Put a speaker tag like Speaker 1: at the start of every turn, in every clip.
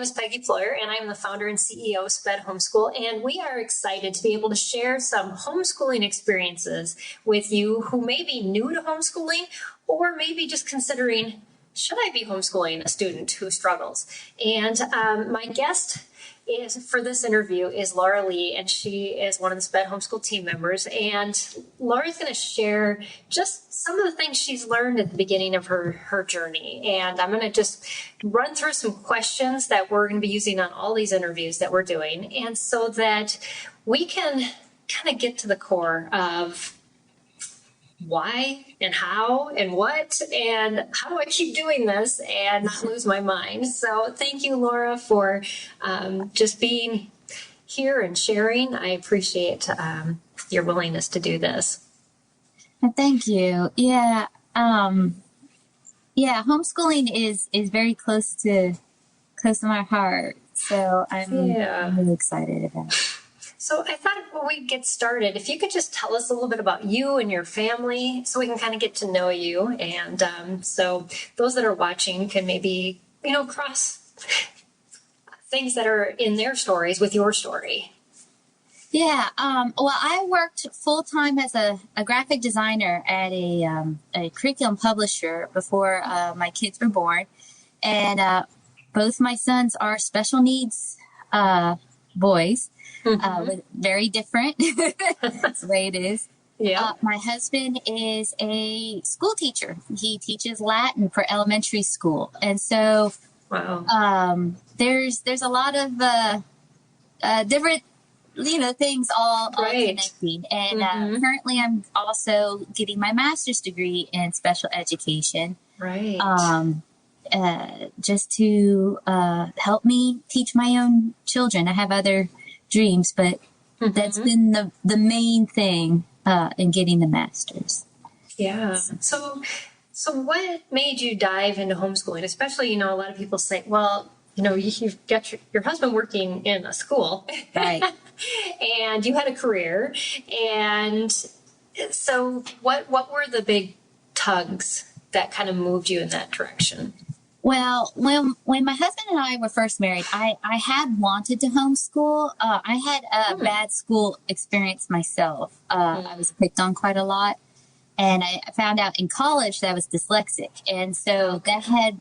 Speaker 1: name is Peggy Floyer, and I'm the founder and CEO of SPED Homeschool, and we are excited to be able to share some homeschooling experiences with you who may be new to homeschooling or maybe just considering, should I be homeschooling a student who struggles? And my guest for this interview is Lara Lee, and she is one of the SPED Homeschool team members. And Lara's going to share just some of the things she's learned at the beginning of her journey. And I'm going to just run through some questions that we're going to be using on all these interviews that we're doing, and so that we can kind of get to the core of why and how and what and how do I keep doing this and not lose my mind. So thank you, Lara, for just being here and sharing. I appreciate your willingness to do this.
Speaker 2: Thank you. Yeah. Homeschooling is very close to my heart. So I'm really excited about it.
Speaker 1: So I thought before we get started, if you could just tell us a little bit about you and your family so we can kind of get to know you. And so those that are watching can maybe, cross things that are in their stories with your story.
Speaker 2: Yeah. Well, I worked full-time as a graphic designer at a curriculum publisher before my kids were born. And both my sons are special needs boys. Very different. That's the way it is. Yeah. My husband is a school teacher. He teaches Latin for elementary school. And so there's a lot of different things all connecting. And currently I'm also getting my master's degree in special education. Right. Just to help me teach my own children. I have other dreams, but that's been the main thing in getting the master's.
Speaker 1: Yeah. So what made you dive into homeschooling? Especially, a lot of people say, well, you've got your husband working in a school, right? And you had a career. And so what were the big tugs that kind of moved you in that direction?
Speaker 2: Well, when my husband and I were first married, I had wanted to homeschool. I had a bad school experience myself. I was picked on quite a lot. And I found out in college that I was dyslexic. And so that had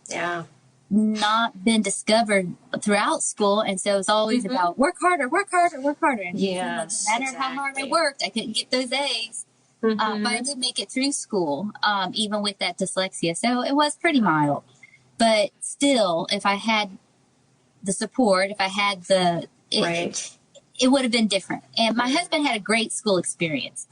Speaker 2: not been discovered throughout school. And so it was always about work harder. And no matter how hard I worked, I couldn't get those A's. But I did make it through school, even with that dyslexia. So it was pretty mild. But still, if I had the support, if I had it would have been different. And my husband had a great school experience.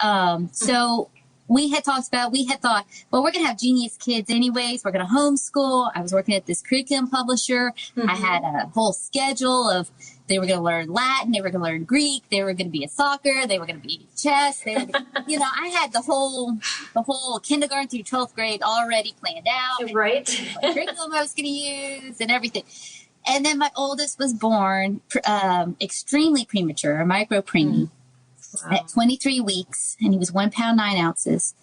Speaker 2: So we had thought, well, we're going to have genius kids anyways. We're going to homeschool. I was working at this curriculum publisher. I had a whole schedule of, they were going to learn Latin. They were going to learn Greek. They were going to be in soccer. They were going to be chess. I had the whole kindergarten through 12th grade already planned out. Right. What curriculum I was going to use and everything. And then my oldest was born extremely premature, a micro preemie, at 23 weeks, and he was 1 pound 9 ounces.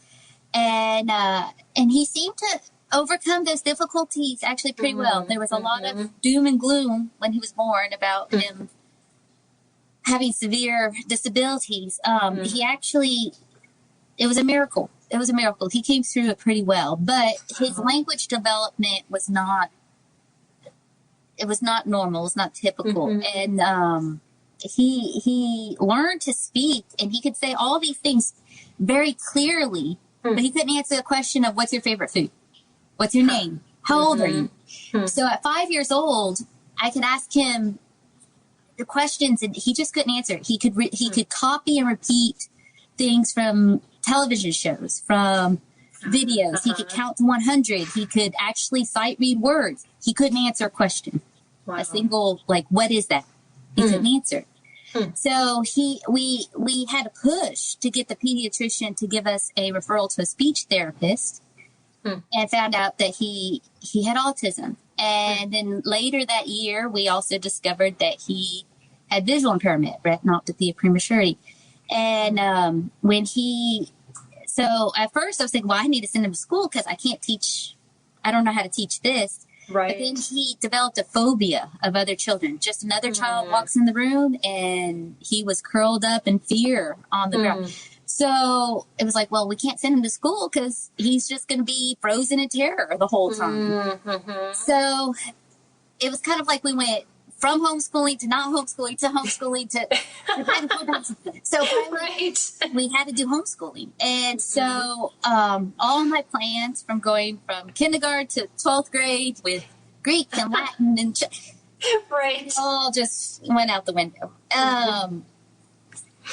Speaker 2: And he seemed to overcome those difficulties actually pretty well. There was a lot of doom and gloom when he was born about him having severe disabilities. He actually, it was a miracle. He came through it pretty well, but his language development was not normal. It was not typical. And he learned to speak, and he could say all these things very clearly, but he couldn't answer the question of what's your favorite food? What's your name? How old are you? So at 5 years old, I could ask him the questions and he just couldn't answer. He could copy and repeat things from television shows, from videos. He could count to 100. He could actually sight read words. He couldn't answer a question. Wow. A single, what is that? He couldn't answer. So we had a push to get the pediatrician to give us a referral to a speech therapist. And found out that he had autism. And then later that year, we also discovered that he had visual impairment, retinopathy of prematurity. And so at first I was thinking, well, I need to send him to school because I don't know how to teach this.
Speaker 1: Right.
Speaker 2: But then he developed a phobia of other children. Just another child walks in the room and he was curled up in fear on the ground. So it was like, well, we can't send him to school because he's just going to be frozen in terror the whole time. So it was kind of like we went from homeschooling to not homeschooling to homeschooling to so finally we had to do homeschooling. And so all my plans from going from kindergarten to 12th grade with Greek and Latin and all just went out the window.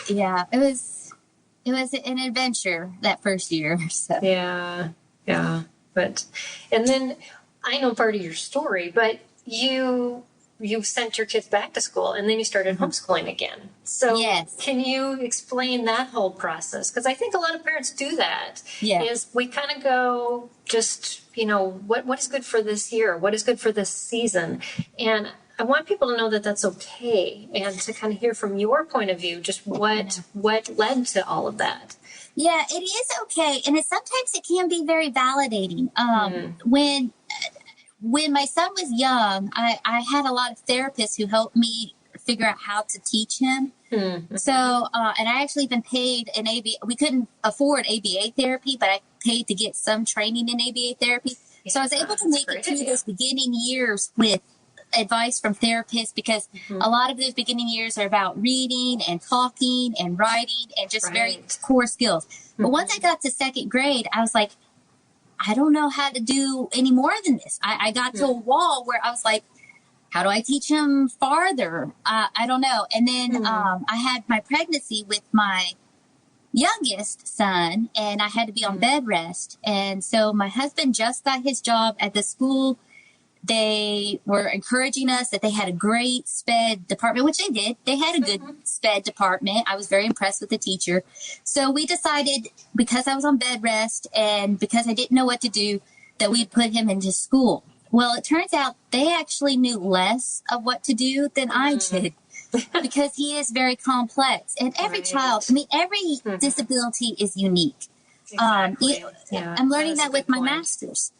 Speaker 2: Yeah, it was an adventure that first year. So.
Speaker 1: Yeah. But, and then I know part of your story, but you sent your kids back to school and then you started homeschooling again. So can you explain that whole process? Because I think a lot of parents do that. Is we kind of go just, what is good for this year? What is good for this season? And I want people to know that that's okay and to kind of hear from your point of view, just what led to all of that.
Speaker 2: Yeah, it is okay. And sometimes it can be very validating. When my son was young, I had a lot of therapists who helped me figure out how to teach him. So, and I actually even paid an ABA. We couldn't afford ABA therapy, but I paid to get some training in ABA therapy. So I was able to make it through those beginning years with advice from therapists, because a lot of those beginning years are about reading and talking and writing and just very core skills. But once I got to second grade, I was like, I don't know how to do any more than this. I got to a wall where I was like, how do I teach him farther? I don't know. And then I had my pregnancy with my youngest son, and I had to be on bed rest. And so my husband just got his job at the school. They were encouraging us that they had a great SPED department, which they did. They had a good SPED department. I was very impressed with the teacher. So we decided, because I was on bed rest and because I didn't know what to do, that we'd put him into school. Well, it turns out they actually knew less of what to do than I did, because he is very complex. And every child, every disability is unique. I'm learning that with my master's.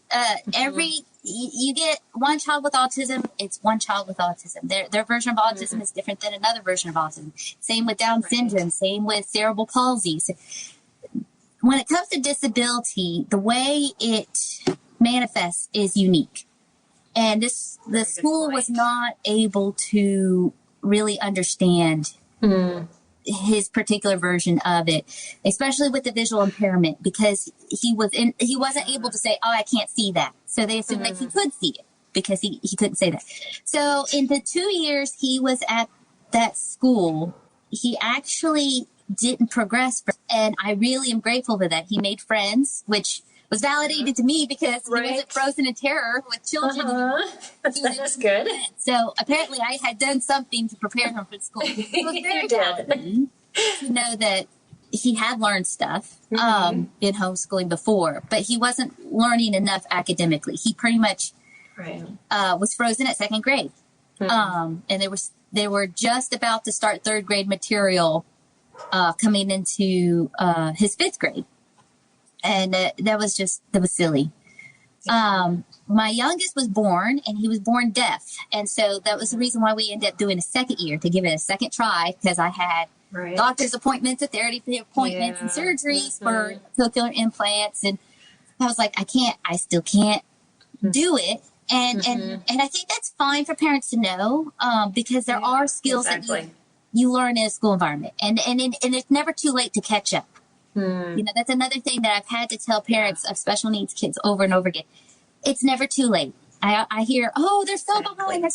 Speaker 2: You get one child with autism, it's one child with autism. Their version of autism is different than another version of autism. Same with Down syndrome, same with cerebral palsy. So when it comes to disability, the way it manifests is unique. And the school was not able to really understand his particular version of it, especially with the visual impairment, because he wasn't able to say, oh, I can't see that. So they assumed that he could see it because he couldn't say that. So in the 2 years he was at that school, he actually didn't progress. And I really am grateful for that. He made friends, which was validated to me because he wasn't frozen in terror with children.
Speaker 1: That's good.
Speaker 2: So apparently I had done something to prepare him for school. It was very validating to know that he had learned stuff in homeschooling before, but he wasn't learning enough academically. He pretty much was frozen at second grade. And they were just about to start third grade material coming into his fifth grade. And that was silly. My youngest was born, and he was born deaf. And so that was the reason why we ended up doing a second year, to give it a second try, because I had doctor's appointments, therapy appointments, and surgeries for cochlear implants. And I was like, I still can't do it. And I think that's fine for parents to know, because there are skills that you learn in a school environment. And it's never too late to catch up. That's another thing that I've had to tell parents of special needs kids over and over again. It's never too late. I hear, oh, they're so behind.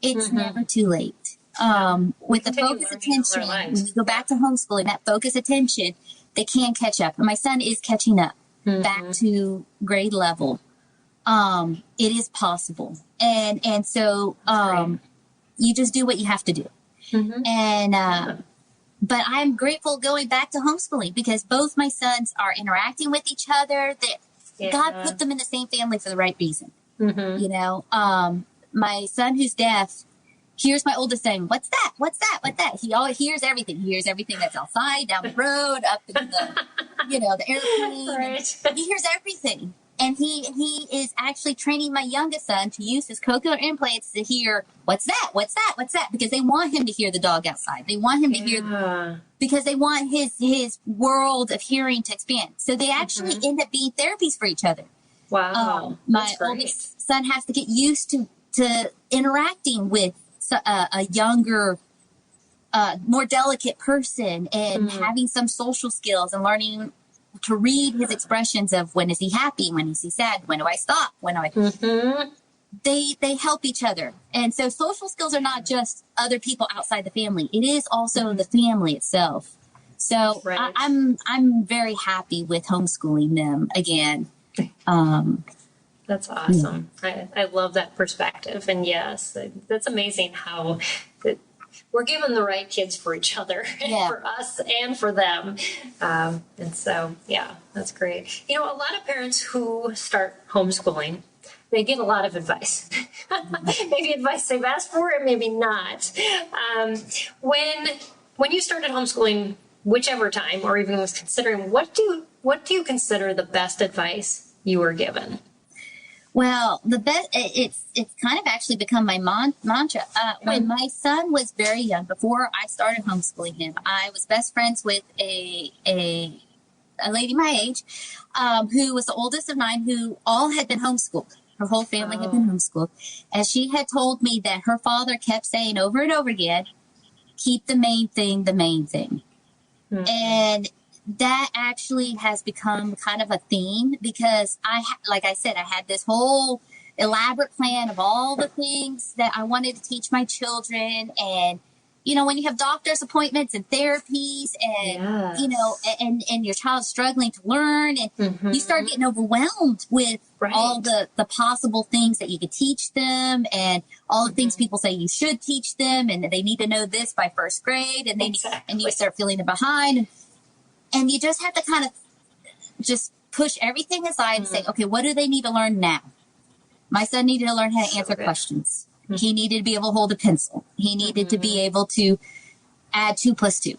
Speaker 2: It's never too late. With the focus attention, when you go back to homeschooling, that focus attention, they can catch up. And my son is catching up back to grade level. It is possible. And so you just do what you have to do. And but I'm grateful going back to homeschooling, because both my sons are interacting with each other. God put them in the same family for the right reason. My son, who's deaf, hears my oldest saying, "What's that? What's that? What's that?" He always hears everything. He hears everything that's outside, down the road, up in the, the airplane. He hears everything. And he is actually training my youngest son to use his cochlear implants to hear, what's that? What's that? What's that? Because they want him to hear the dog outside. They want him to hear, because they want his world of hearing to expand. So they actually end up being therapies for each other.
Speaker 1: Wow.
Speaker 2: My oldest son has to get used to interacting with a younger, more delicate person, and having some social skills and learning to read his expressions of when is he happy, when is he sad, when do I stop, when do I... They help each other. And so social skills are not just other people outside the family. It is also the family itself. So I'm very happy with homeschooling them again.
Speaker 1: That's awesome. I love that perspective. And yes, that's amazing how we're given the right kids for each other, for us and for them. And so, yeah, that's great. You know, a lot of parents who start homeschooling, they get a lot of advice. Maybe advice they've asked for, and maybe not. When you started homeschooling, whichever time, or even was considering, what do you consider the best advice you were given?
Speaker 2: Well, the best, it's kind of actually become my mantra. When my son was very young, before I started homeschooling him, I was best friends with a lady my age, who was the oldest of 9, who all had been homeschooled. Her whole family had been homeschooled. And she had told me that her father kept saying over and over again, keep the main thing the main thing. And that actually has become kind of a theme, because like I said, I had this whole elaborate plan of all the things that I wanted to teach my children. And, you know, when you have doctor's appointments and therapies and, you know, and your child's struggling to learn, and you start getting overwhelmed with all the possible things that you could teach them, and all the things people say you should teach them, and they need to know this by 1st grade, and and you start feeling behind. And you just have to kind of just push everything aside and say, okay, what do they need to learn now? My son needed to learn how to answer questions. He needed to be able to hold a pencil. He needed to be able to add 2 + 2.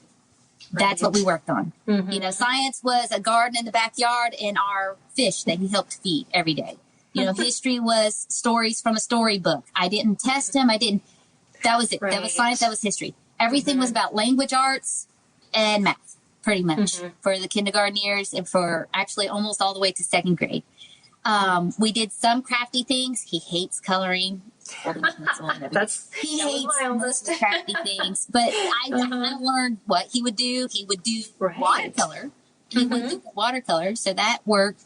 Speaker 2: That's what we worked on. You know, science was a garden in the backyard and our fish that he helped feed every day. You know, history was stories from a storybook. I didn't test him. That was it. That was science. That was history. Everything was about language arts and math. Pretty much for the kindergarten years, and for actually almost all the way to 2nd grade. We did some crafty things. He hates coloring. He hates most crafty things. But I learned what he would do. He would do watercolor. He would do watercolor, so that worked.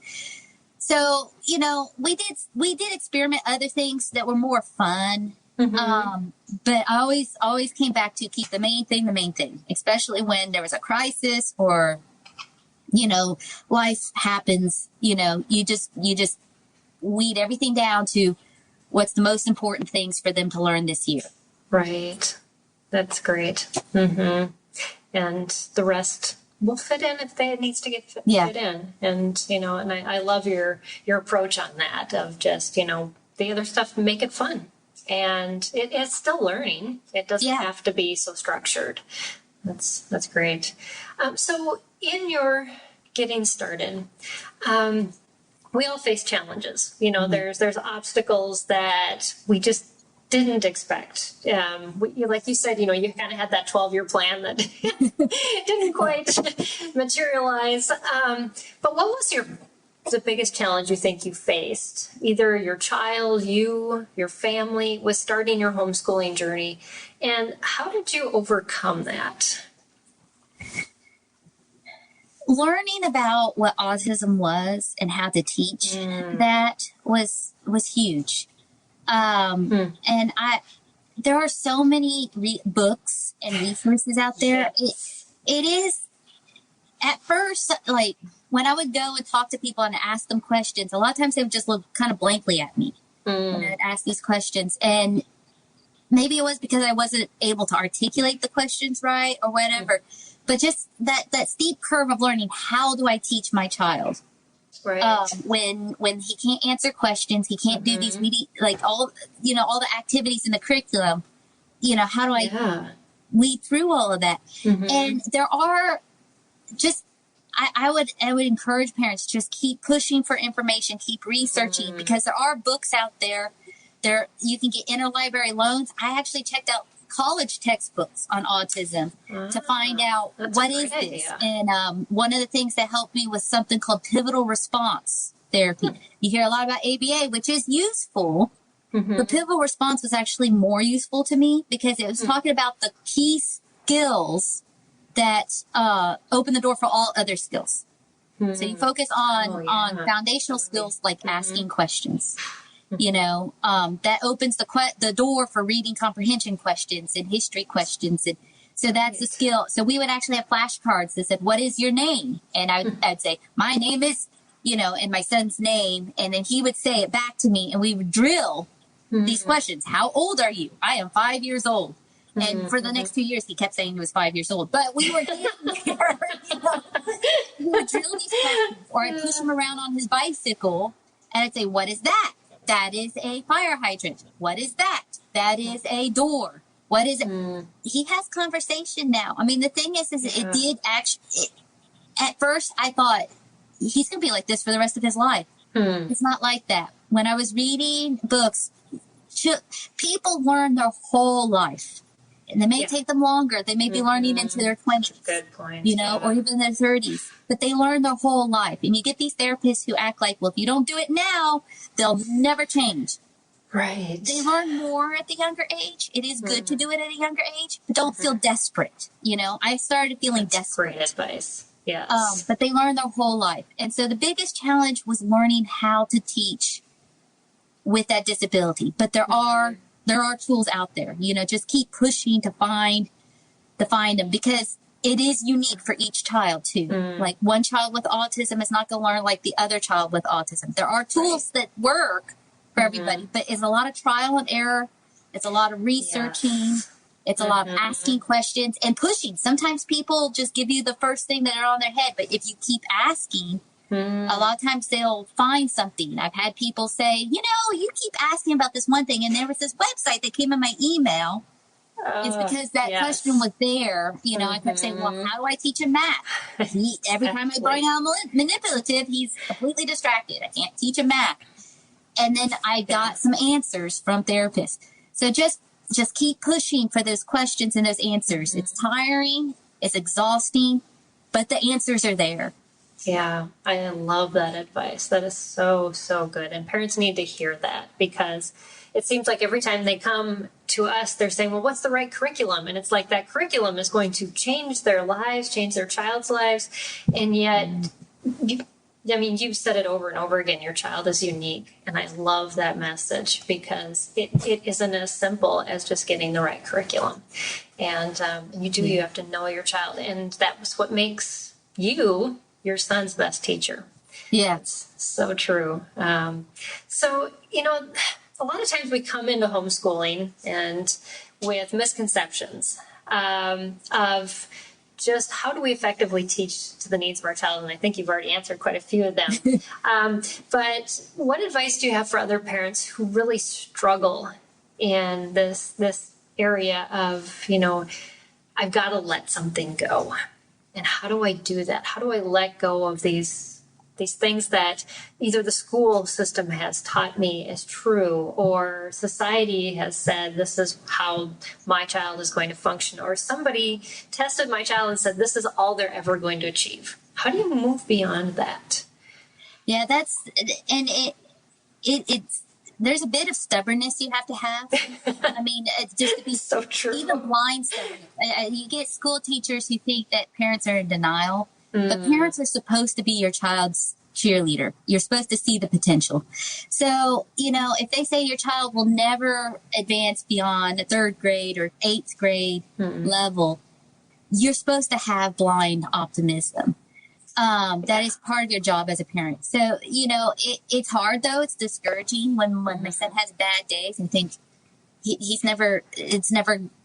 Speaker 2: So, you know, we did experiment other things that were more fun. But I always came back to keep the main thing, especially when there was a crisis, or, you know, life happens, you know, you just weed everything down to what's the most important things for them to learn this year.
Speaker 1: Right. That's great. And the rest will fit in if it needs to get fit in. And, you know, and I love your approach on that, of just, you know, the other stuff, make it fun. And it's still learning. It doesn't have to be so structured. That's great. So in your getting started, we all face challenges. You know, there's obstacles that we just didn't expect. Like you said, you know, you kind of had that 12-year plan that didn't quite materialize. But what was the biggest challenge you think you faced, either your child, your family, with starting your homeschooling journey, and how did you overcome that?
Speaker 2: Learning about what autism was and how to teach that was huge. And there are so many books and resources out there. It is, at first, like, when I would go and talk to people and ask them questions, a lot of times they would just look kind of blankly at me when I'd ask these questions. And maybe it was because I wasn't able to articulate the questions right or whatever. But just that steep curve of learning, how do I teach my child?
Speaker 1: Right.
Speaker 2: When he can't answer questions, he can't do these, like all the activities in the curriculum, you know, how do I weed through all of that? And there are just, I would encourage parents, just keep pushing for information, keep researching, because there are books out there. You can get interlibrary loans. I actually checked out college textbooks on autism to find out what is this. And one of the things that helped me was something called pivotal response therapy. You hear a lot about ABA, which is useful. But pivotal response was actually more useful to me because it was talking about the key skills that open the door for all other skills. So you focus on foundational skills like asking questions. You know, that opens the door for reading comprehension questions and history questions. And so that's the skill. So we would actually have flashcards that said, "What is your name?" And I'd say, "My name is," you know, and my son's name. And then he would say it back to me, and we would drill these questions. How old are you? I am 5 years old. And for the next 2 years, he kept saying he was 5 years old. But we were getting there. You know? We would drill these questions, or I'd push him around on his bicycle, and I'd say, "What is that?" "That is a fire hydrant." "What is that?" "That is a door." "What is it?" He has conversation now. I mean, the thing is it did actually, at first I thought he's going to be like this for the rest of his life. It's not like that. When I was reading books, people learn their whole life. And they may take them longer. They may be learning into their 20s.
Speaker 1: Good point.
Speaker 2: You know, or even their 30s. But they learn their whole life. And you get these therapists who act like, well, if you don't do it now, they'll never change.
Speaker 1: Right.
Speaker 2: They learn more at the younger age. It is good to do it at a younger age, but don't feel desperate. You know, I started feeling desperate.
Speaker 1: Great advice. Yes.
Speaker 2: But they learn their whole life. And so the biggest challenge was learning how to teach with that disability. But there are tools out there, you know, just keep pushing to find them, because it is unique for each child too. Like one child with autism is not going to learn like the other child with autism. There are tools that work for everybody, but it's a lot of trial and error. It's a lot of researching. It's a lot of asking questions and pushing. Sometimes people just give you the first thing that are on their head, but if you keep asking, a lot of times they'll find something. I've had people say, you know, you keep asking about this one thing, and there was this website that came in my email. It's because that question was there. You know, I kept saying, well, how do I teach him math? Every time I bring out manipulative, he's completely distracted. I can't teach him math. And then I got some answers from therapists. So just keep pushing for those questions and those answers. It's tiring. It's exhausting, but the answers are there.
Speaker 1: Yeah, I love that advice. That is so, so good. And parents need to hear that, because it seems like every time they come to us, they're saying, well, what's the right curriculum? And it's like that curriculum is going to change their lives, change their child's lives. And yet, you've said it over and over again, your child is unique. And I love that message, because it isn't as simple as just getting the right curriculum. And you have to know your child. And that was what makes you your son's best teacher.
Speaker 2: Yeah.
Speaker 1: It's so true. So, you know, a lot of times we come into homeschooling and with misconceptions of just how do we effectively teach to the needs of our child? And I think you've already answered quite a few of them. But what advice do you have for other parents who really struggle in this area of, you know, I've got to let something go? And how do I do that? How do I let go of these things that either the school system has taught me is true, or society has said this is how my child is going to function, or somebody tested my child and said this is all they're ever going to achieve? How do you move beyond that?
Speaker 2: Yeah, it's there's a bit of stubbornness you have to have. I mean, it's just to be
Speaker 1: so true.
Speaker 2: Even blind stubbornness. You get school teachers who think that parents are in denial, but parents are supposed to be your child's cheerleader. You're supposed to see the potential. So, you know, if they say your child will never advance beyond a 3rd grade or 8th grade level, you're supposed to have blind optimism. That is part of your job as a parent. So, you know, it's hard though. It's discouraging when my son has bad days and thinks it's never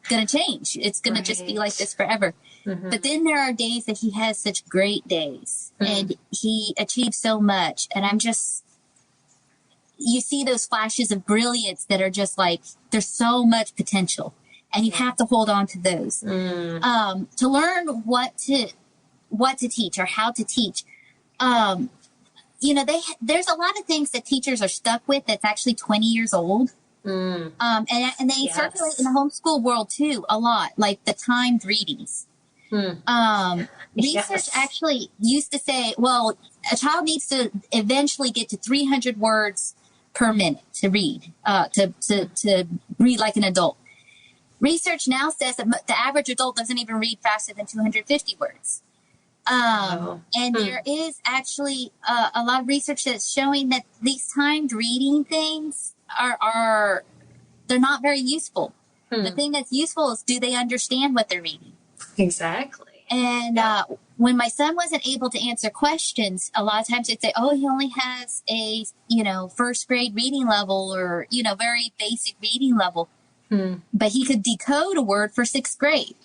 Speaker 2: going to change. It's going to just be like this forever. But then there are days that he has such great days and he achieves so much. And you see those flashes of brilliance that are just like, there's so much potential, and you have to hold on to those. To learn what to what to teach or how to teach. There's a lot of things that teachers are stuck with that's actually 20 years old. And they circulate in the homeschool world too a lot, like the timed readings. Research actually used to say, well, a child needs to eventually get to 300 words per minute to read, to read like an adult. Research now says that the average adult doesn't even read faster than 250 words. And there is actually a lot of research that's showing that these timed reading things they're not very useful. The thing that's useful is, do they understand what they're reading?
Speaker 1: Exactly.
Speaker 2: And when my son wasn't able to answer questions, a lot of times they'd say, oh, he only has a, first grade reading level or, very basic reading level. But he could decode a word for sixth grade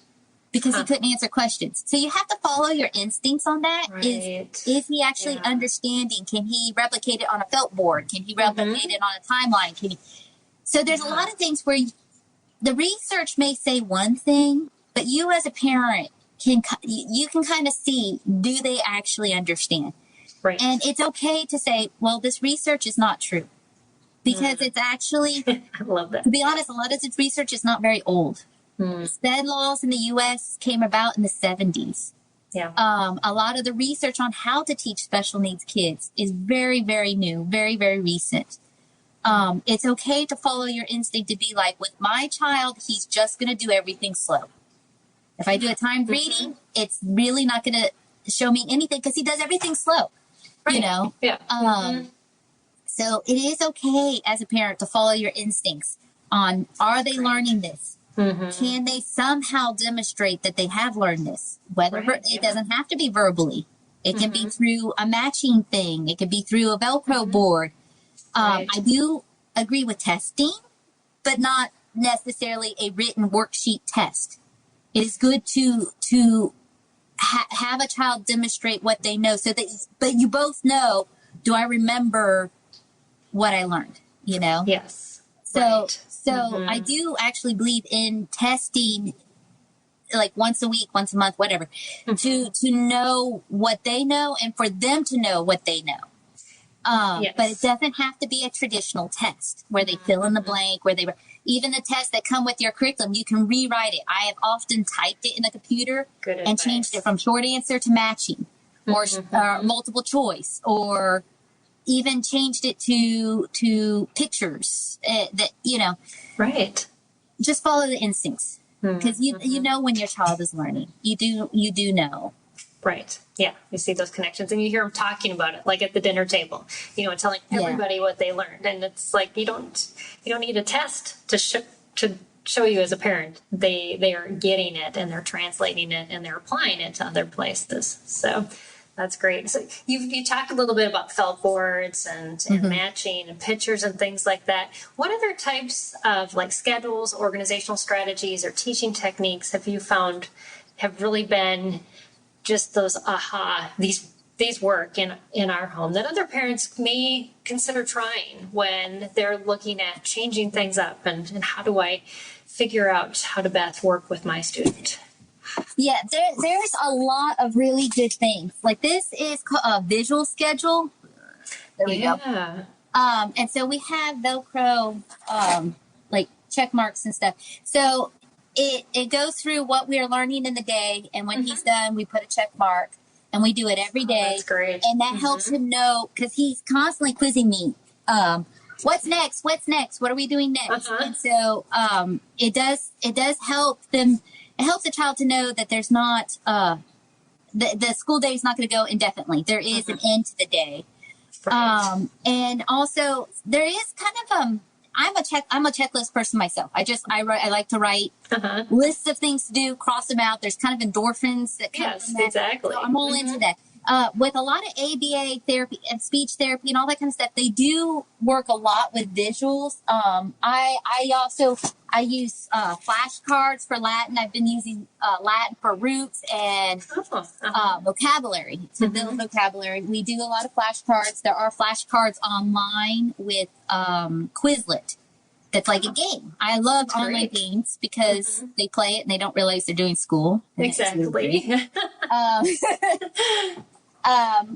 Speaker 2: because he couldn't answer questions. So you have to follow your instincts on that. Right. Is he actually understanding? Can he replicate it on a felt board? Can he replicate it on a timeline? So there's a lot of things where the research may say one thing, but you as a parent can kind of see, do they actually understand? Right. And it's okay to say, well, this research is not true. Because it's actually,
Speaker 1: I love that.
Speaker 2: To be honest, a lot of this research is not very old. SPED laws in the U.S. came about in the 70s. Yeah. A lot of the research on how to teach special needs kids is very, very new, very, very recent. It's okay to follow your instinct to be like, with my child, he's just going to do everything slow. If I do a timed reading, it's really not going to show me anything because he does everything slow, Yeah. So it is okay as a parent to follow your instincts on, are they learning this? Can they somehow demonstrate that they have learned this? Whether it doesn't have to be verbally. It can be through a matching thing. It could be through a Velcro board. I do agree with testing, but not necessarily a written worksheet test. It is good to have a child demonstrate what they know, but you both know, do I remember what I learned, Yes. So I do actually believe in testing like once a week, once a month, whatever, to know what they know and for them to know what they know. But it doesn't have to be a traditional test where they fill in the blank, even the tests that come with your curriculum, you can rewrite it. I have often typed it in the computer and changed it from short answer to matching or multiple choice, or even changed it to pictures Right. Just follow the instincts because you know when your child is learning. You do know.
Speaker 1: Right. Yeah. You see those connections and you hear them talking about it, like at the dinner table, telling everybody what they learned. And it's like, you don't need a test to show you as a parent. They are getting it and they're translating it and they're applying it to other places. So that's great. So you talked a little bit about felt boards and matching and pictures and things like that. What other types of like schedules, organizational strategies, or teaching techniques have you found have really been just those these work in our home that other parents may consider trying when they're looking at changing things up and how do I figure out how to best work with my student?
Speaker 2: Yeah, there's a lot of really good things. Like this is called a visual schedule. There we go. And so we have Velcro, like check marks and stuff. So it goes through what we are learning in the day. And when he's done, we put a check mark and we do it every day.
Speaker 1: That's great.
Speaker 2: And that helps him know, because he's constantly quizzing me. What's next? What's next? What are we doing next? And so it does help them. It helps the child to know that there's not, the school day is not going to go indefinitely. There is an end to the day. Right. And also there is kind of, I'm a checklist person myself. I like to write lists of things to do, cross them out. There's kind of endorphins that come from that.
Speaker 1: Exactly.
Speaker 2: So I'm all into that. With a lot of ABA therapy and speech therapy and all that kind of stuff, they do work a lot with visuals. I use flashcards for Latin. I've been using Latin for roots and vocabulary to build vocabulary. We do a lot of flashcards. There are flashcards online with Quizlet that's like a game. I love online games because they play it and they don't realize they're doing school.
Speaker 1: Exactly.
Speaker 2: Really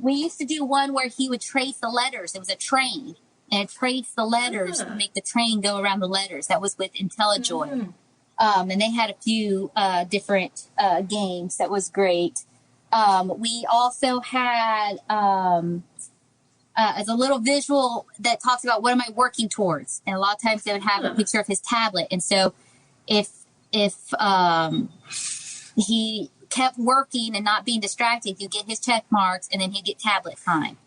Speaker 2: we used to do one where he would trace the letters. It was a train, and it traced the letters to make the train go around the letters. That was with IntelliJoy. And they had a few different games. That was great. We also had as a little visual that talks about what am I working towards. And a lot of times they would have a picture of his tablet. And so if he kept working and not being distracted, you get his check marks and then he'd get tablet time.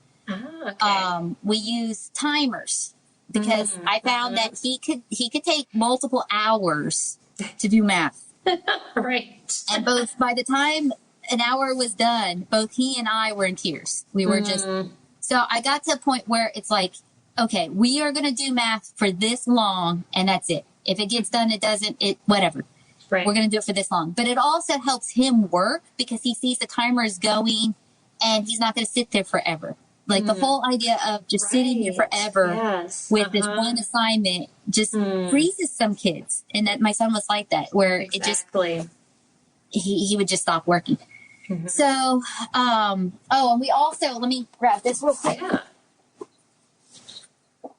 Speaker 2: We use timers because I found that he could take multiple hours to do math.
Speaker 1: Right.
Speaker 2: And both by the time an hour was done, both he and I were in tears. We were just, so I got to a point where it's like, okay, we are going to do math for this long and that's it. If it gets done, it doesn't, whatever. Right. We're going to do it for this long. But it also helps him work because he sees the timer is going and he's not going to sit there forever. Like the whole idea of just sitting here forever with this one assignment just freezes some kids. And that my son was like that, where it just, he would just stop working. So, and we also, let me grab this real quick.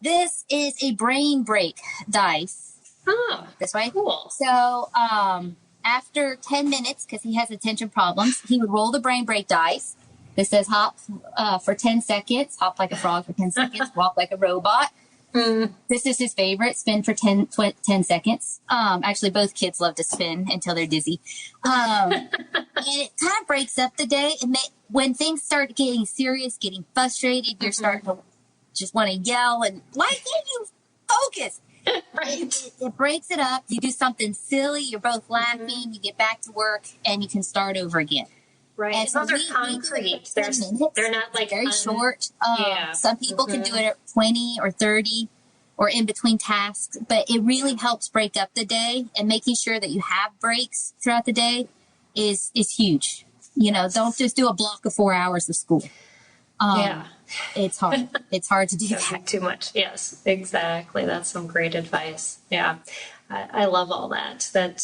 Speaker 2: This is a brain break dice.
Speaker 1: Oh,
Speaker 2: this way.
Speaker 1: Cool.
Speaker 2: So, after 10 minutes, because he has attention problems, he would roll the brain break dice. This says hop for 10 seconds, hop like a frog for 10 seconds, walk like a robot. This is his favorite, spin for 10 seconds. Actually, both kids love to spin until they're dizzy. And it kind of breaks up the day. And when things start getting serious, getting frustrated, you're starting to just want to yell and, why can't you focus? Right. It breaks it up. You do something silly. You're both laughing. You get back to work and you can start over again.
Speaker 1: Right. And so those are concrete. They're not like
Speaker 2: very short. Some people can do it at 20 or 30 or in between tasks, but it really helps break up the day, and making sure that you have breaks throughout the day is huge. You know, don't just do a block of 4 hours of school. It's hard. It's hard to do that.
Speaker 1: Too much. Yes, exactly. That's some great advice. Yeah. I love all that. That,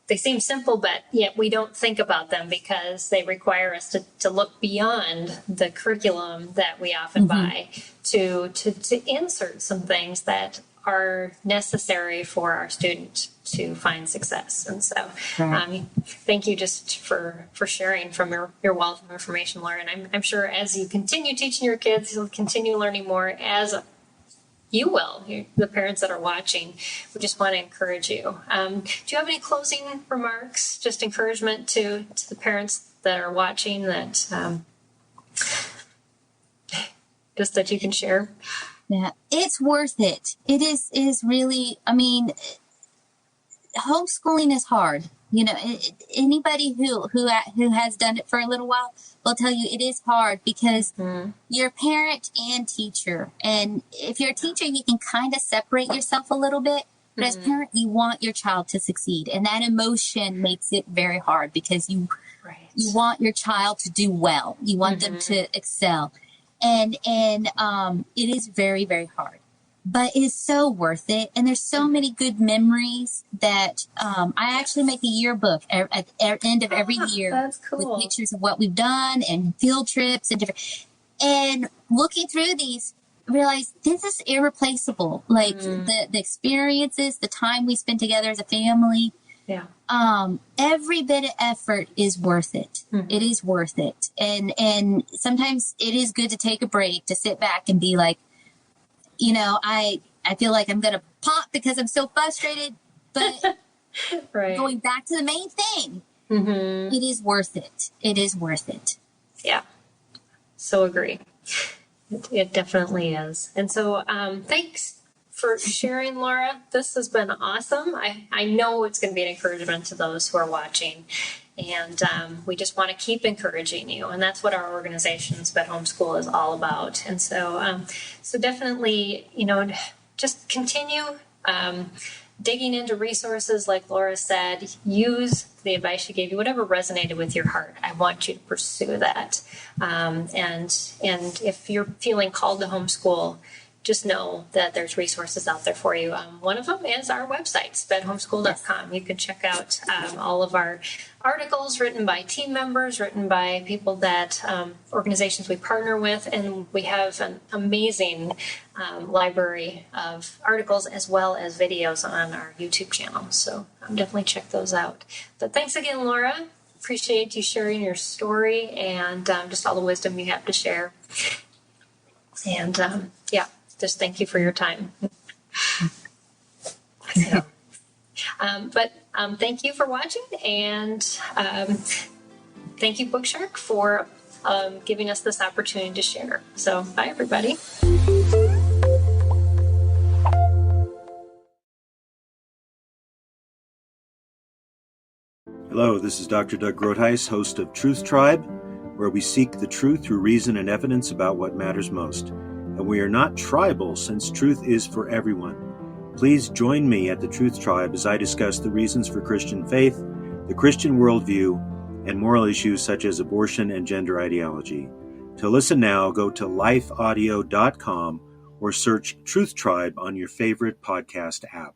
Speaker 1: they seem simple, but yet we don't think about them because they require us to look beyond the curriculum that we often buy to insert some things that are necessary for our student to find success. And so thank you just for sharing from your wealth of information, Lara. And I'm sure as you continue teaching your kids, you'll continue learning more, as you will, the parents that are watching. We just want to encourage you. Do you have any closing remarks, just encouragement to the parents that are watching that just that you can share?
Speaker 2: Yeah, it's worth it. It is really, I mean, homeschooling is hard. You know, anybody who has done it for a little while will tell you it is hard because you're a parent and teacher. And if you're a teacher, you can kind of separate yourself a little bit. But as a parent, you want your child to succeed. And that emotion makes it very hard because you want your child to do well. You want them to excel. And it is very, very hard. But it is so worth it. And there's so many good memories that I actually make a yearbook at the end of every year.
Speaker 1: That's cool.
Speaker 2: With pictures of what we've done and field trips and different. And looking through these, realize this is irreplaceable. Like the experiences, the time we spend together as a family.
Speaker 1: Yeah.
Speaker 2: Every bit of effort is worth it. It is worth it. And sometimes it is good to take a break, to sit back and be like, you know, I feel like I'm going to pop because I'm so frustrated, but going back to the main thing, it is worth it. It is worth it.
Speaker 1: Yeah. So agree. It definitely is. And so, thanks for sharing, Lara. This has been awesome. I know it's going to be an encouragement to those who are watching. And we just want to keep encouraging you. And that's what our organization, SPED Homeschool, is all about. And so so definitely, you know, just continue digging into resources like Lara said. Use the advice she gave you, whatever resonated with your heart. I want you to pursue that. And if you're feeling called to homeschool, just know that there's resources out there for you. One of them is our website, spedhomeschool.com. You can check out all of our articles written by team members, written by people that organizations we partner with, and we have an amazing library of articles as well as videos on our YouTube channel. So definitely check those out. But thanks again, Laura. Appreciate you sharing your story and just all the wisdom you have to share. And just thank you for your time. Thank you for watching, and thank you, Bookshark, for giving us this opportunity to share. So, bye, everybody.
Speaker 3: Hello, this is Dr. Doug Groothuis, host of Truth Tribe, where we seek the truth through reason and evidence about what matters most. And we are not tribal, since truth is for everyone. Please join me at the Truth Tribe as I discuss the reasons for Christian faith, the Christian worldview, and moral issues such as abortion and gender ideology. To listen now, go to lifeaudio.com or search Truth Tribe on your favorite podcast app.